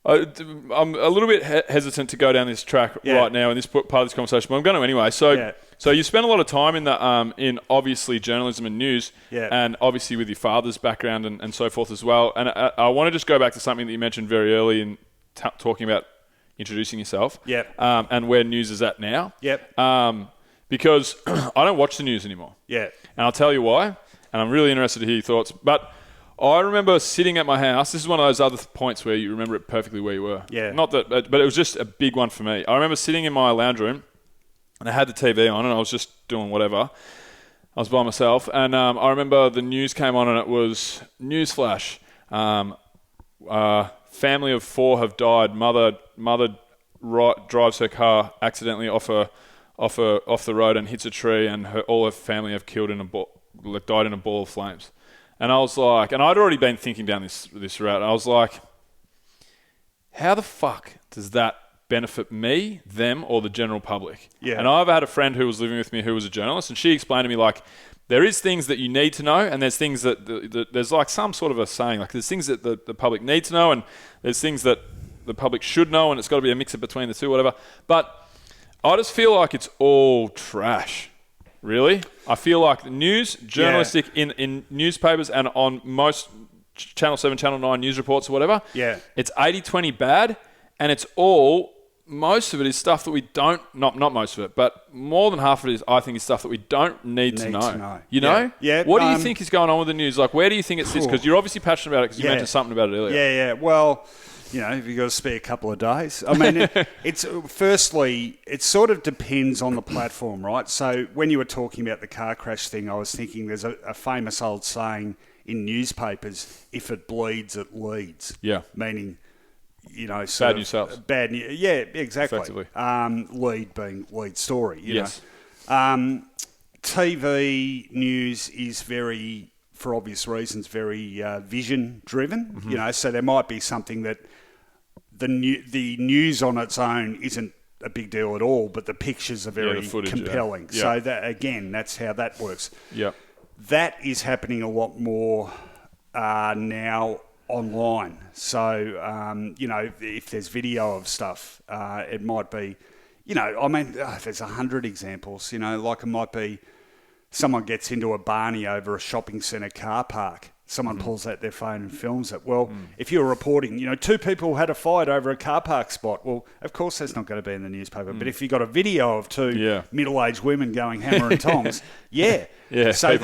I'm a little bit hesitant to go down this track right now in this part of this conversation, but I'm going to anyway. So you spend a lot of time in the in obviously journalism and news, and obviously with your father's background and so forth as well. And I want to just go back to something that you mentioned very early in talking about introducing yourself, and where news is at now. Because I don't watch the news anymore. And I'll tell you why. And I'm really interested to hear your thoughts. But I remember sitting at my house. This is one of those other points where you remember it perfectly where you were. Not that, but it was just a big one for me. I remember sitting in my lounge room, and I had the TV on, and I was just doing whatever. I was by myself, and I remember the news came on, and it was newsflash: family of 4 have died. Mother drives her car accidentally off the road and hits a tree, and all her family have died in a ball of flames. And I was like, and I'd already been thinking down this route. And I was like, how the fuck does that benefit me, them, or the general public? And I've had a friend who was living with me who was a journalist, and she explained to me, like, there is things that you need to know, and there's things that there's like some sort of a saying, like there's things that the public need to know, and there's things that the public should know, and it's got to be a mix-up between the two, whatever. But I just feel like it's all trash. Really? I feel like the news, journalistic in newspapers and on most Channel 7, Channel 9 news reports or whatever, it's 80-20 bad, and it's all, most of it is stuff that we don't, not most of it, but more than half of it is, I think, is stuff that we don't need to know. You know? What do you think is going on with the news? Like, where do you think it sits? Because you're obviously passionate about it because you mentioned something about it earlier. Well, you know, if you've got to spare a couple of days. I mean, firstly, it sort of depends on the platform, right? So when you were talking about the car crash thing, I was thinking there's a famous old saying in newspapers, if it bleeds, it leads. Meaning, you know, bad news sells. Bad news. Yeah, exactly. Effectively. Lead being lead story. You know. TV news is very, for obvious reasons, very vision driven. You know, so there might be something that the news on its own isn't a big deal at all, but the pictures are very compelling. So that, again, that's how that works. That is happening a lot more now online. So, you know, if there's video of stuff, it might be, you know, I mean, there's 100 examples, you know, like it might be someone gets into a barney over a shopping centre car park. Someone pulls out their phone and films it. Well, if you're reporting, you know, 2 people had a fight over a car park spot, well, of course that's not going to be in the newspaper. But if you've got a video of 2 middle-aged women going hammer and tongs, So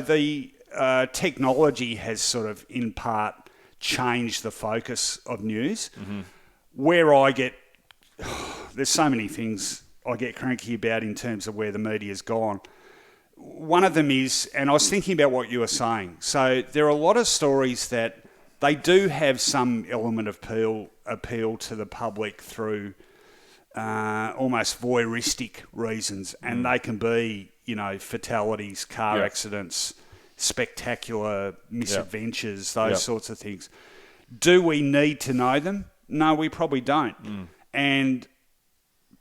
the technology has sort of, in part, changed the focus of news. Where I get... there's so many things I get cranky about in terms of where the media's gone. One of them is, and I was thinking about what you were saying, so there are a lot of stories that they do have some element of appeal to the public through almost voyeuristic reasons, and they can be, you know, fatalities, car accidents, spectacular misadventures, those sorts of things. Do we need to know them? No, we probably don't. And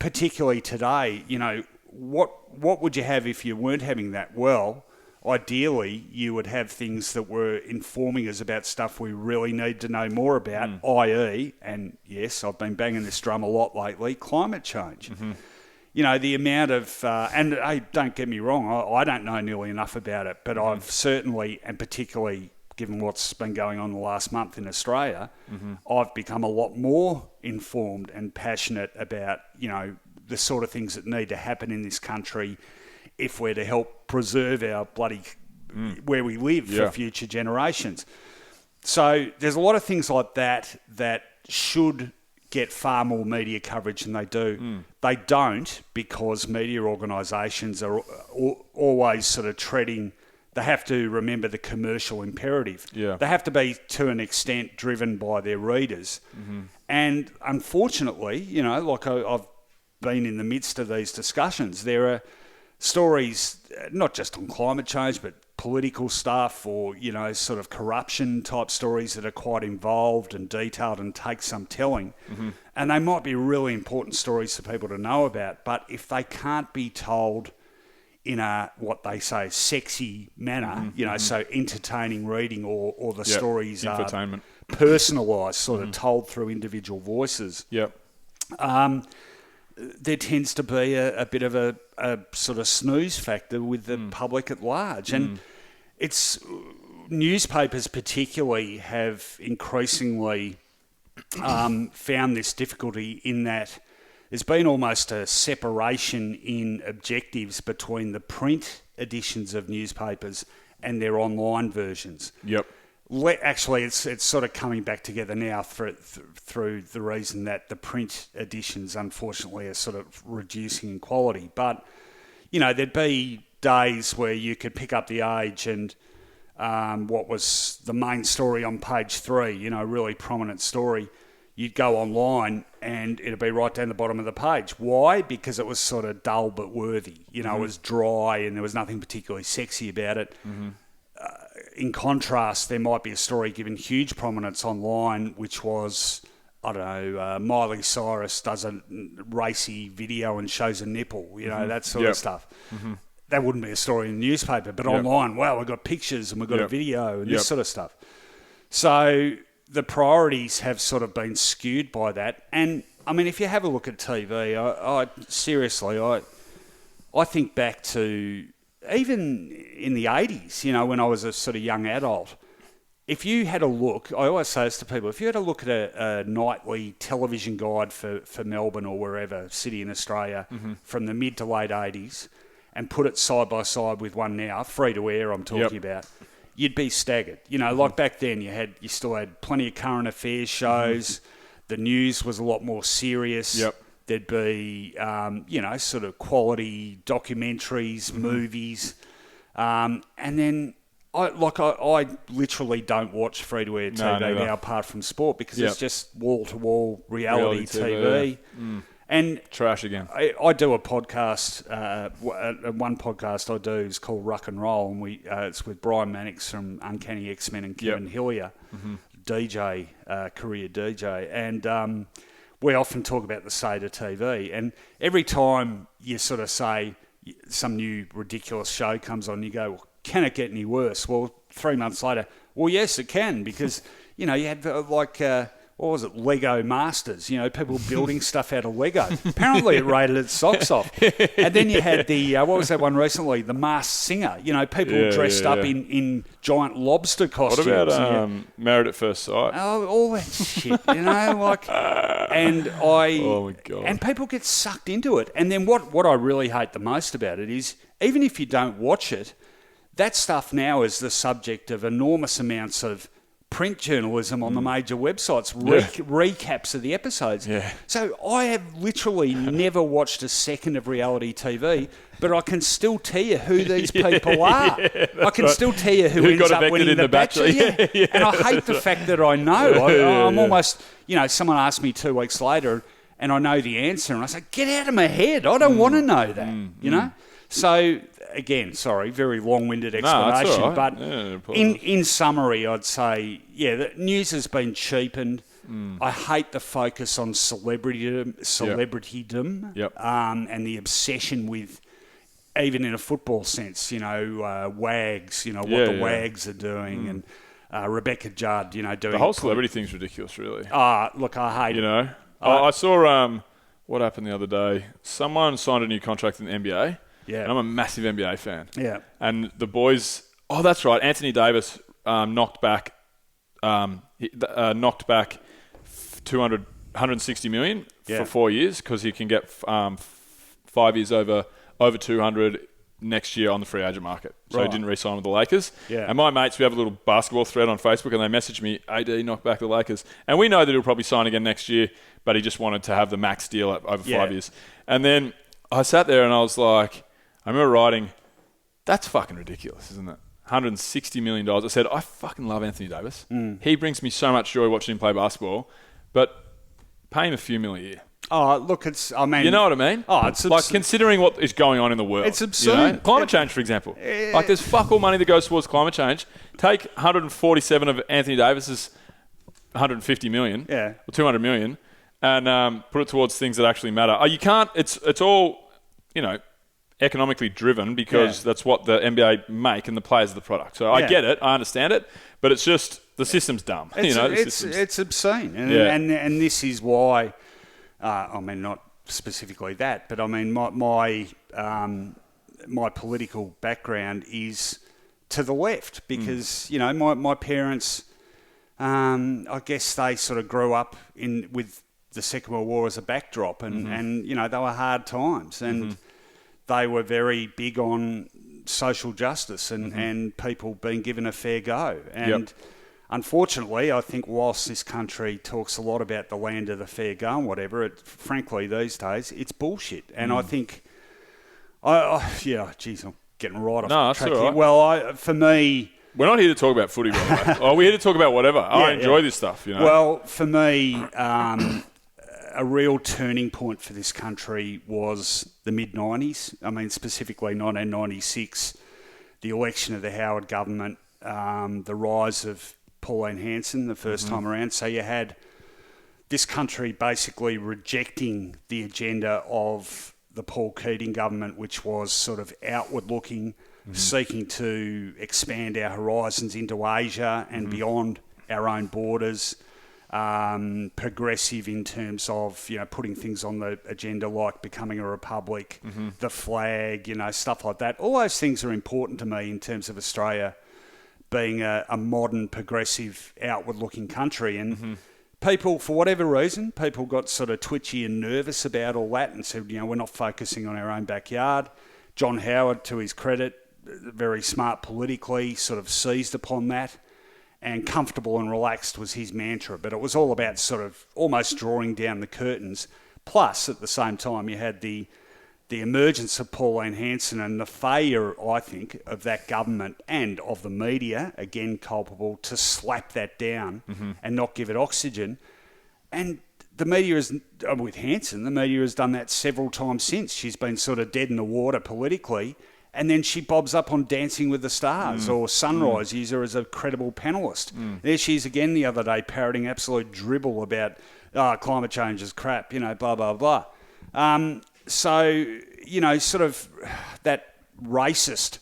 particularly today, you know, what would you have if you weren't having that? Well, ideally, you would have things that were informing us about stuff we really need to know more about, i.e., and yes, I've been banging this drum a lot lately, climate change. You know, the amount of, and hey, don't get me wrong, I don't know nearly enough about it, but I've certainly, and particularly given what's been going on the last month in Australia, I've become a lot more informed and passionate about, you know, the sort of things that need to happen in this country if we're to help preserve our bloody where we live for future generations. So there's a lot of things like that that should get far more media coverage than they do. They don't, because media organisations are always sort of treading... They have to remember the commercial imperative. They have to be, to an extent, driven by their readers. And unfortunately, you know, like I've been in the midst of these discussions, there are stories, not just on climate change, but political stuff or, you know, sort of corruption type stories that are quite involved and detailed and take some telling. And they might be really important stories for people to know about, but if they can't be told in a, what they say, sexy manner, you know, so entertaining reading or the stories infotainment. personalised, sort of told through individual voices. Yep. There tends to be a bit of a sort of snooze factor with the public at large. And it's newspapers particularly have increasingly found this difficulty in that there's been almost a separation in objectives between the print editions of newspapers and their online versions. Yep. Actually, it's sort of coming back together now through the reason that the print editions, unfortunately, are sort of reducing in quality. But, there'd be days where you could pick up the Age and what was the main story on page 3, really prominent story. You'd go online and it'd be right down the bottom of the page. Why? Because it was sort of dull but worthy. It was dry and there was nothing particularly sexy about it. Mm-hmm. In contrast, there might be a story given huge prominence online, which was, I don't know, Miley Cyrus does a racy video and shows a nipple, that sort of stuff. Mm-hmm. That wouldn't be a story in the newspaper, but online, wow, we've got pictures and we've got a video and this sort of stuff. So the priorities have sort of been skewed by that. And, I mean, if you have a look at TV, I think back to even in the 80s, when I was a sort of young adult, if you had a look, I always say this to people, if you had a look at a nightly television guide for Melbourne or wherever, city in Australia, from the mid to late 80s, and put it side by side with one now, free to air I'm talking about, you'd be staggered. Like back then you still had plenty of current affairs shows, the news was a lot more serious. Yep. There'd be, sort of quality documentaries, movies. And then I literally don't watch free-to-air TV now apart from sport because it's just wall-to-wall reality TV. And trash again. I do a podcast. One podcast I do is called Ruck and Roll, and it's with Brian Mannix from Uncanny X-Men and Kevin Hillier, DJ, career DJ. And we often talk about the state of TV, and every time you sort of say some new ridiculous show comes on, you go, well, can it get any worse? Well, 3 months later, well, yes, it can, because, you had what was it, Lego Masters, people building stuff out of Lego. Apparently it rated its socks off. And then you had what was that one recently, The Masked Singer, people dressed up in giant lobster costumes. What about Married at First Sight? Oh, all that shit, and oh my God. And people get sucked into it. And then what I really hate the most about it is, even if you don't watch it, that stuff now is the subject of enormous amounts of print journalism on the major websites, recaps of the episodes. Yeah. So I have literally never watched a second of reality TV, but I can still tell you who these people are. I can still tell you who ends up winning the Bachelor. And I hate the fact that I know. I'm almost, someone asked me 2 weeks later and I know the answer and I say, get out of my head. I don't want to know that, So, again, sorry, very long-winded explanation. No, but in summary, I'd say, the news has been cheapened. I hate the focus on celebritydom, and the obsession with, even in a football sense, wags, what the wags are doing, and Rebecca Judd, doing... The whole celebrity thing's ridiculous, really. Look, I hate it. I saw what happened the other day. Someone signed a new contract in the NBA. Yeah. And I'm a massive NBA fan. Yeah. And the boys... Oh, that's right. Anthony Davis knocked back 160 million for 4 years because he can get 5 years over 200 next year on the free agent market. So he didn't re-sign with the Lakers. Yeah. And my mates, we have a little basketball thread on Facebook and they messaged me, AD knocked back the Lakers. And we know that he'll probably sign again next year, but he just wanted to have the max deal over 5 years. And then I sat there and I was like... I remember writing, that's fucking ridiculous, isn't it? $160 million. I said, I fucking love Anthony Davis. He brings me so much joy watching him play basketball, but pay him a few million a year. Oh, look, you know what I mean? Oh, it's like considering what is going on in the world. It's absurd. Climate change, for example. Like there's fuck all money that goes towards climate change. Take 147 of Anthony Davis's 150 million, or 200 million, and put it towards things that actually matter. You can't. It's all, economically driven because that's what the NBA make and the players are the product. So I get it, I understand it, but it's just The system's dumb. It's obscene. And this is why, not specifically that, but I mean, my political background is to the left because, my parents, I guess they sort of grew up with the Second World War as a backdrop and they were hard times and they were very big on social justice and people being given a fair go. And unfortunately, I think whilst this country talks a lot about the land of the fair go and whatever, frankly, these days, it's bullshit. And I think, I'm getting right off track here. Right. Well, for me... We're not here to talk about footy, by the way. We're here to talk about whatever. I enjoy this stuff, Well, for me, a real turning point for this country was the mid-90s. I mean, specifically 1996, the election of the Howard government, the rise of Pauline Hanson the first time around. So you had this country basically rejecting the agenda of the Paul Keating government, which was sort of outward-looking, seeking to expand our horizons into Asia and beyond our own borders, progressive in terms of, putting things on the agenda like becoming a republic, the flag, stuff like that. All those things are important to me in terms of Australia being a modern, progressive, outward-looking country. And people, for whatever reason, people got sort of twitchy and nervous about all that and said, we're not focusing on our own backyard. John Howard, to his credit, very smart politically, sort of seized upon that, and comfortable and relaxed was his mantra. But it was all about sort of almost drawing down the curtains. Plus, at the same time, you had the emergence of Pauline Hanson and the failure, I think, of that government and of the media, again culpable, to slap that down and not give it oxygen. And the media with Hanson, the media has done that several times since. She's been sort of dead in the water politically. And then she bobs up on Dancing with the Stars or Sunrise, use her as a credible panellist. There she is again the other day parroting absolute dribble about climate change is crap, blah, blah, blah. So, sort of that racist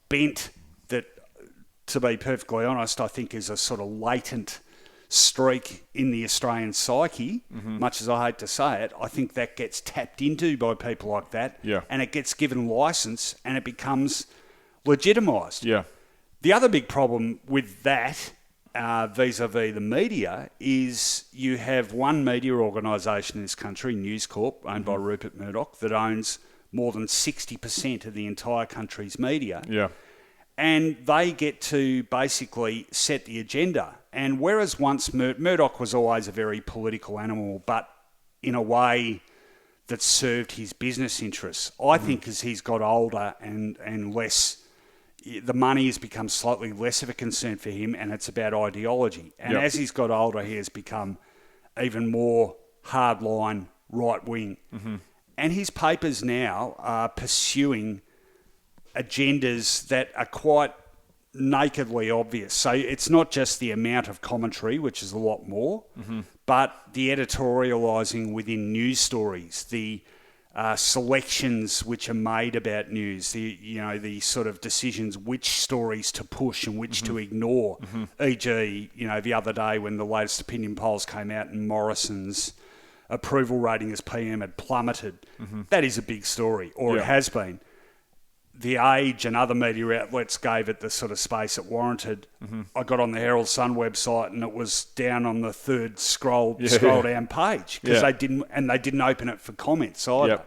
bent that, to be perfectly honest, I think is a sort of latent streak in the Australian psyche, much as I hate to say it. I think that gets tapped into by people like that, and it gets given licence and it becomes legitimised. Yeah. The other big problem with that, vis-a-vis the media, is you have one media organisation in this country, News Corp, owned by Rupert Murdoch, that owns more than 60% of the entire country's media. Yeah. And they get to basically set the agenda. And whereas once Murdoch was always a very political animal, but in a way that served his business interests, I think as he's got older and less, the money has become slightly less of a concern for him, and it's about ideology. And as he's got older, he has become even more hardline right-wing. And his papers now are pursuing agendas that are quite nakedly obvious. So it's not just the amount of commentary, which is a lot more, but the editorialising within news stories, the selections which are made about news, the sort of decisions which stories to push and which to ignore. E.g., the other day when the latest opinion polls came out and Morrison's approval rating as PM had plummeted, that is a big story, or it has been. The Age and other media outlets gave it the sort of space it warranted. I got on the Herald Sun website and it was down on the third scroll down page because they didn't open it for comments either.